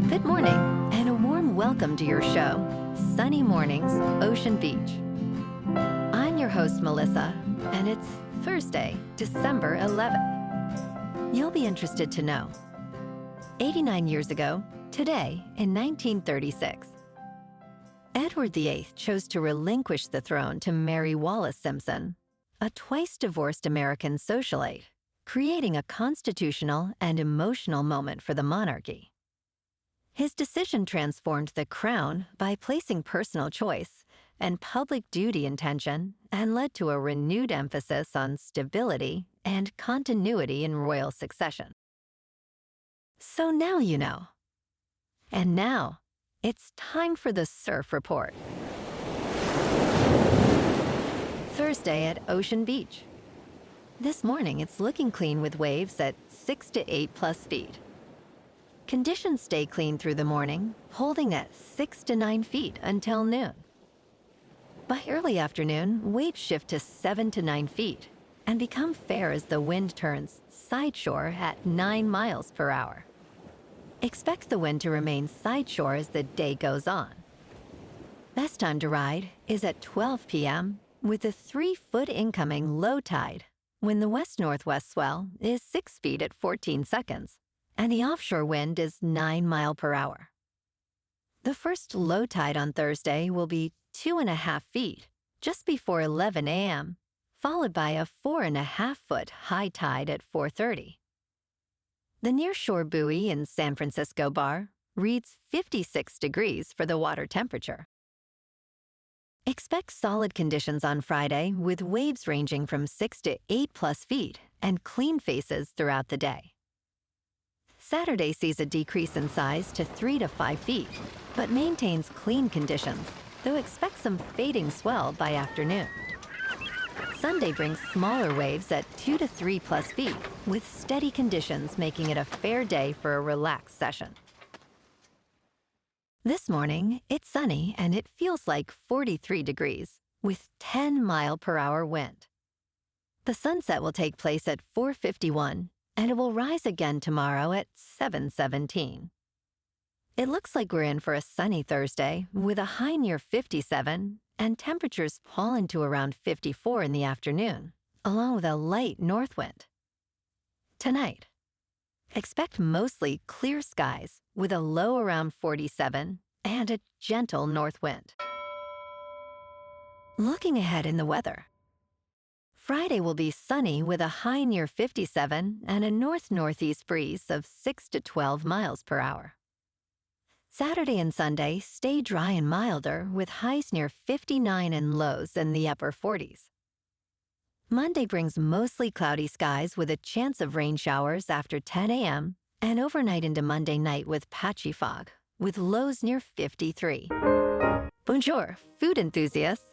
Good morning, and a warm welcome to your show, Sunny Mornings, Ocean Beach. I'm your host, Melissa, and it's Thursday, December 11th. You'll be interested to know. 89 years ago, today, in 1936, Edward VIII chose to relinquish the throne to Mary Wallace Simpson, a twice-divorced American socialite, creating a constitutional and emotional moment for the monarchy. His decision transformed the crown by placing personal choice and public duty in tension and led to a renewed emphasis on stability and continuity in royal succession. So now you know. And now, it's time for the Surf Report. Thursday at Ocean Beach. This morning, it's looking clean with waves at 6 to 8+ feet. Conditions stay clean through the morning, holding at 6 to 9 feet until noon. By early afternoon, waves shift to 7 to 9 feet and become fair as the wind turns sideshore at 9 miles per hour. Expect the wind to remain sideshore as the day goes on. Best time to ride is at 12 p.m. with a 3-foot incoming low tide when the west-northwest swell is 6 feet at 14 seconds. And the offshore wind is 9 miles per hour. The first low tide on Thursday will be 2.5 feet just before 11 a.m., followed by a 4.5-foot high tide at 4:30. The nearshore buoy in San Francisco Bar reads 56 degrees for the water temperature. Expect solid conditions on Friday with waves ranging from 6 to 8+ feet and clean faces throughout the day. Saturday sees a decrease in size to 3 to 5 feet, but maintains clean conditions, though expect some fading swell by afternoon. Sunday brings smaller waves at 2 to 3+ feet, with steady conditions making it a fair day for a relaxed session. This morning, it's sunny and it feels like 43 degrees, with 10 mile per hour wind. The sunset will take place at 4:51, and it will rise again tomorrow at 7:17. It looks like we're in for a sunny Thursday with a high near 57 and temperatures falling to around 54 in the afternoon, along with a light north wind. Tonight, expect mostly clear skies with a low around 47 and a gentle north wind. Looking ahead in the weather. Friday will be sunny with a high near 57 and a north-northeast breeze of 6 to 12 miles per hour. Saturday and Sunday stay dry and milder with highs near 59 and lows in the upper 40s. Monday brings mostly cloudy skies with a chance of rain showers after 10 a.m. and overnight into Monday night with patchy fog, with lows near 53. Bonjour, food enthusiasts.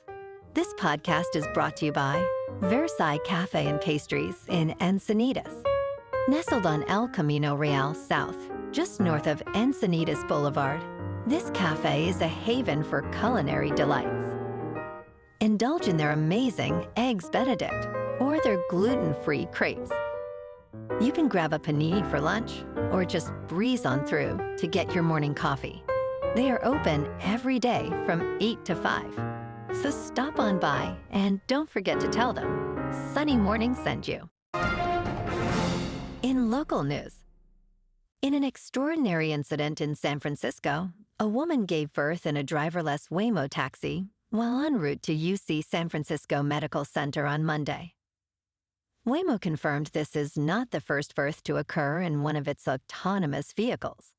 This podcast is brought to you by Versailles Cafe and Pastries in Encinitas. Nestled on El Camino Real South, just north of Encinitas Boulevard, this cafe is a haven for culinary delights. Indulge in their amazing Eggs Benedict or their gluten-free crepes. You can grab a panini for lunch or just breeze on through to get your morning coffee. They are open every day from 8 to 5. So stop on by and don't forget to tell them Sunny Morning sent you. In local news, in an extraordinary incident in San Francisco, a woman gave birth in a driverless Waymo taxi while en route to UC San Francisco Medical Center on Monday. Waymo confirmed this is not the first birth to occur in one of its autonomous vehicles.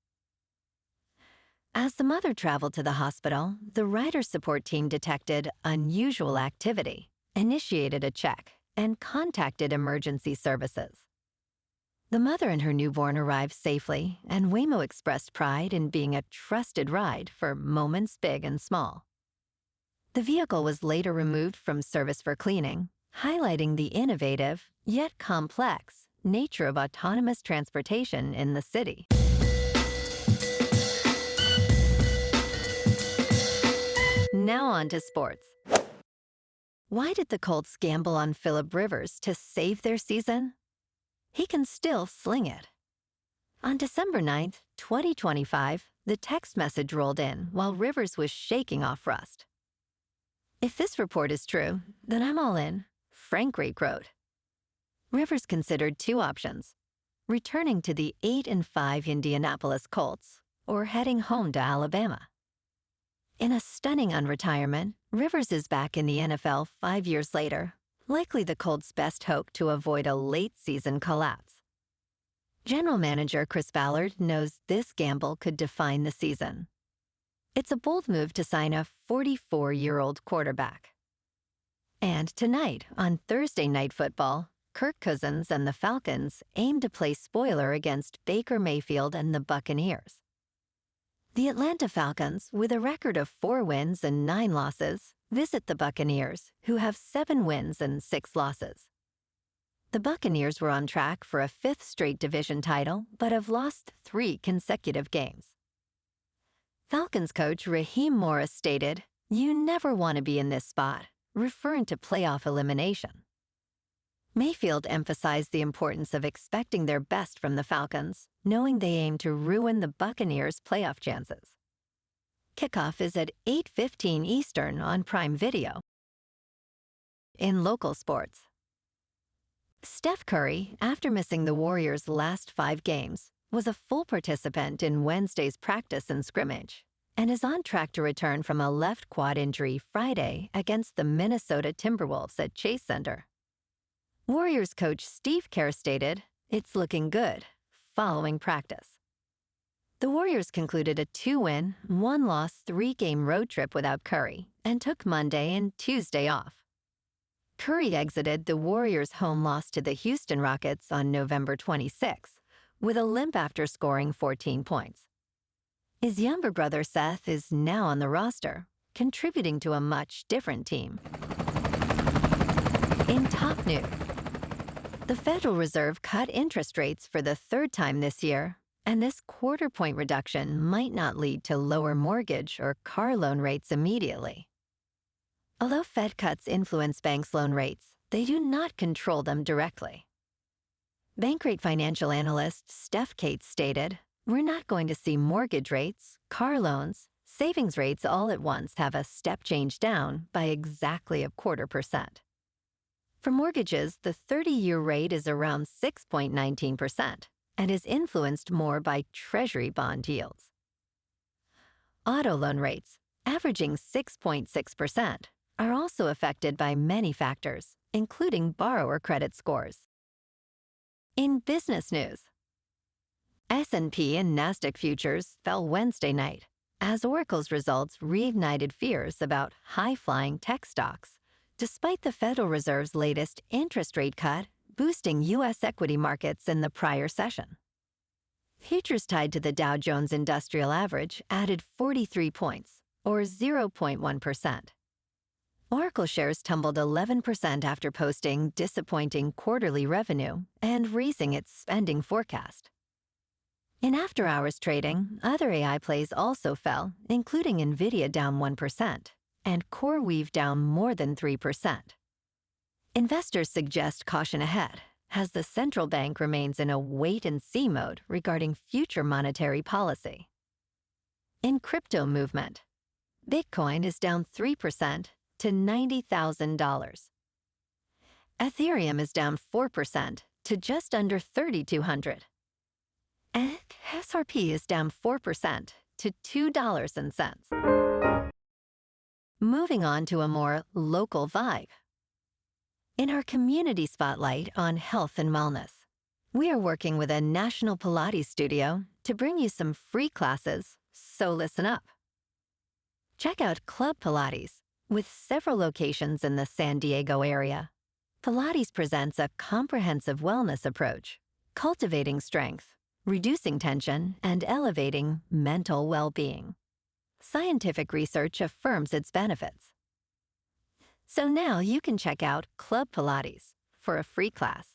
As the mother traveled to the hospital, the rider support team detected unusual activity, initiated a check, and contacted emergency services. The mother and her newborn arrived safely, and Waymo expressed pride in being a trusted ride for moments big and small. The vehicle was later removed from service for cleaning, highlighting the innovative, yet complex, nature of autonomous transportation in the city. Now on to sports. Why did the Colts gamble on Phillip Rivers to save their season? He can still sling it. On December 9th, 2025, the text message rolled in while Rivers was shaking off rust. "If this report is true, then I'm all in," Frank Rake wrote. Rivers considered two options: returning to the 8-5 Indianapolis Colts or heading home to Alabama. In a stunning unretirement, Rivers is back in the NFL 5 years later, likely the Colts' best hope to avoid a late-season collapse. General Manager Chris Ballard knows this gamble could define the season. It's a bold move to sign a 44-year-old quarterback. And tonight, on Thursday Night Football, Kirk Cousins and the Falcons aim to play spoiler against Baker Mayfield and the Buccaneers. The Atlanta Falcons, with a record of 4 wins and 9 losses, visit the Buccaneers, who have 7 wins and 6 losses. The Buccaneers were on track for a 5th straight division title, but have lost 3 consecutive games. Falcons coach Raheem Morris stated, "You never want to be in this spot," referring to playoff elimination. Mayfield emphasized the importance of expecting their best from the Falcons, knowing they aim to ruin the Buccaneers' playoff chances. Kickoff is at 8:15 Eastern on Prime Video. In local sports, Steph Curry, after missing the Warriors' last 5 games, was a full participant in Wednesday's practice and scrimmage, and is on track to return from a left quad injury Friday against the Minnesota Timberwolves at Chase Center. Warriors coach Steve Kerr stated, "It's looking good," following practice. The Warriors concluded a 2-win, 1-loss, 3-game road trip without Curry and took Monday and Tuesday off. Curry exited the Warriors' home loss to the Houston Rockets on November 26 with a limp after scoring 14 points. His younger brother Seth is now on the roster, contributing to a much different team. In top news, the Federal Reserve cut interest rates for the 3rd time this year, and this quarter-point reduction might not lead to lower mortgage or car loan rates immediately. Although Fed cuts influence banks' loan rates, they do not control them directly. Bankrate financial analyst Steph Kerr stated, "We're not going to see mortgage rates, car loans, savings rates all at once have a step change down by exactly 0.25%. For mortgages, the 30-year rate is around 6.19% and is influenced more by Treasury bond yields. Auto loan rates, averaging 6.6%, are also affected by many factors, including borrower credit scores." In business news, S&P and Nasdaq futures fell Wednesday night as Oracle's results reignited fears about high-flying tech stocks, despite the Federal Reserve's latest interest rate cut boosting U.S. equity markets in the prior session. Futures tied to the Dow Jones Industrial Average added 43 points, or 0.1%. Oracle shares tumbled 11% after posting disappointing quarterly revenue and raising its spending forecast. In after-hours trading, other AI plays also fell, including Nvidia down 1% and CoreWeave down more than 3%. Investors suggest caution ahead, as the central bank remains in a wait-and-see mode regarding future monetary policy. In crypto movement, Bitcoin is down 3% to $90,000. Ethereum is down 4% to just under 3,200. And XRP is down 4% to $2.00. Moving on to a more local vibe. In our community spotlight on health and wellness, we are working with a national Pilates studio to bring you some free classes, so listen up. Check out Club Pilates. With several locations in the San Diego area, Pilates presents a comprehensive wellness approach, cultivating strength, reducing tension, and elevating mental well-being. Scientific research affirms its benefits. So now you can check out Club Pilates for a free class,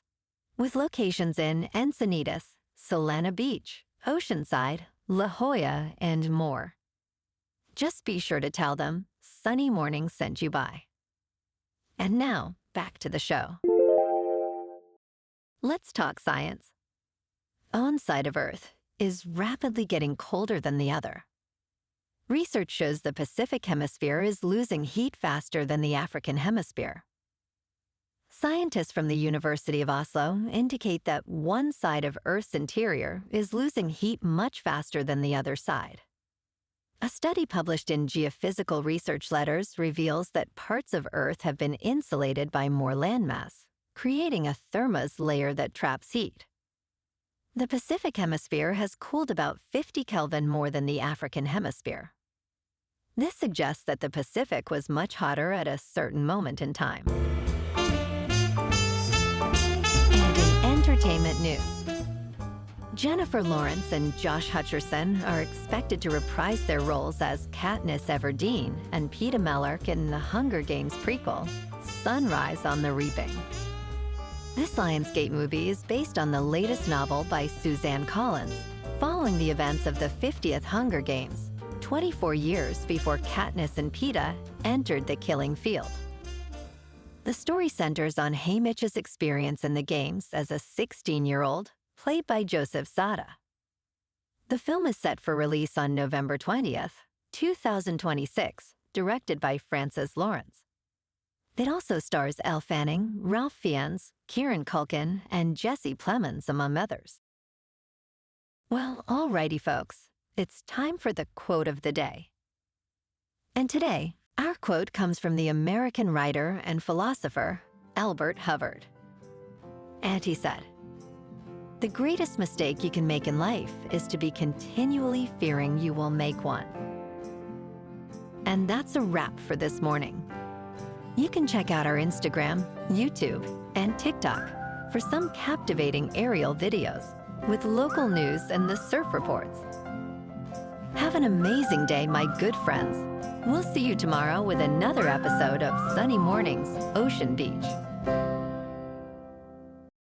with locations in Encinitas, Solana Beach, Oceanside, La Jolla, and more. Just be sure to tell them Sunny Morning sent you by. And now, back to the show. Let's talk science. On side of Earth, is rapidly getting colder than the other. Research shows the Pacific Hemisphere is losing heat faster than the African Hemisphere. Scientists from the University of Oslo indicate that one side of Earth's interior is losing heat much faster than the other side. A study published in Geophysical Research Letters reveals that parts of Earth have been insulated by more landmass, creating a thermos layer that traps heat. The Pacific Hemisphere has cooled about 50 Kelvin more than the African Hemisphere. This suggests that the Pacific was much hotter at a certain moment in time. And in entertainment news, Jennifer Lawrence and Josh Hutcherson are expected to reprise their roles as Katniss Everdeen and Peeta Mellark in the Hunger Games prequel, Sunrise on the Reaping. This Lionsgate movie is based on the latest novel by Suzanne Collins, following the events of the 50th Hunger Games, 24 years before Katniss and Peeta entered the killing field. The story centers on Haymitch's experience in the games as a 16-year-old, played by Joseph Sada. The film is set for release on November 20th, 2026, directed by Francis Lawrence. It also stars Elle Fanning, Ralph Fiennes, Kieran Culkin, and Jesse Plemons, among others. Well, alrighty, folks. It's time for the quote of the day. And today, our quote comes from the American writer and philosopher Albert Hubbard. And he said, "The greatest mistake you can make in life is to be continually fearing you will make one." And that's a wrap for this morning. You can check out our Instagram, YouTube, and TikTok for some captivating aerial videos with local news and the surf reports. Have an amazing day, my good friends. We'll see you tomorrow with another episode of Sunny Mornings, Ocean Beach.